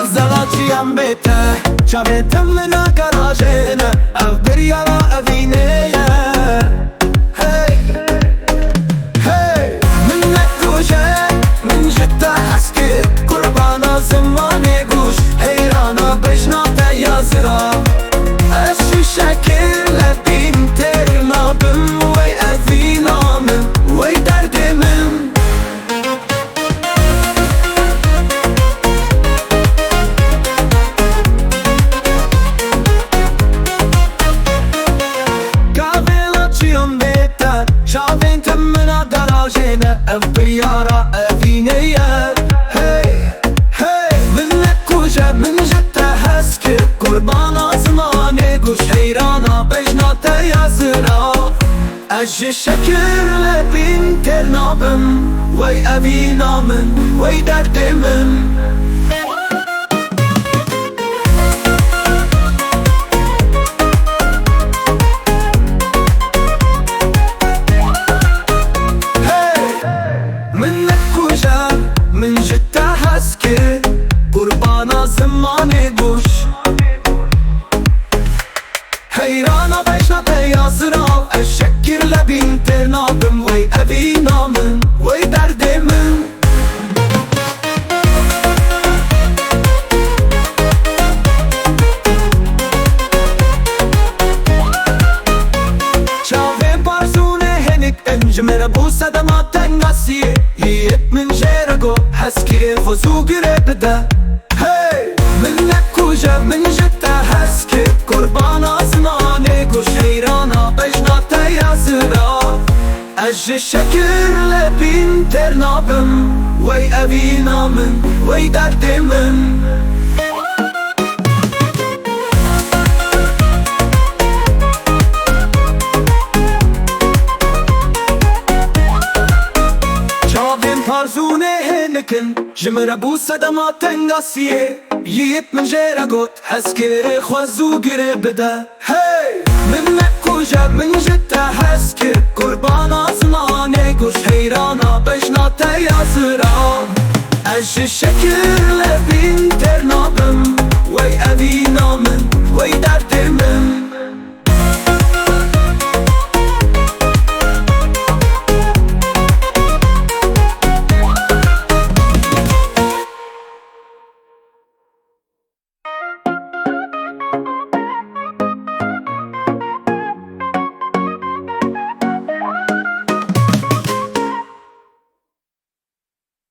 زلاجيان بيته شابيتم من كراجينا أو بريالا أفينيا هاي هاي منك وجه من جدة حسكي قربانا زماني قوش حيرانا بجنا تيازرا أشي شكل لبين تيرنا بم وي أذينا من وي درد من شافين تمنا دراجينا أبيارا أفينيا هاي هاي منك وجه من جدة هسكي قربانا زماني قوش حيرانا بجنا تيازرا أجي شكر لبين تيرنا بم وي أفينا من وي درد من من جدة هسكي قربانا زماني قوش حيرانا بيشنا تيازرا الشكر لبنتنا بم وي أبينا من وي درد من شافي بارزوني هنك انجمر بو صدمات تنغسي هيت من جيرقو هسكي فوزو قريبدا هاي منك وجه من جدة هسكي قربانا زماني قوش حيرانا بجنا تيازرا أجي شكر لبين تيرنا بم وي أبينا من وي درد من Parzune henikin جمر ابو صدمات تنغسيه ييت من جيرا قوت حسكر خوزو قريب بدا هاي منك وجه من جدة حسكر قربانا زماني قوش حيرانا بجنا تيازرا أجي شكر لبنت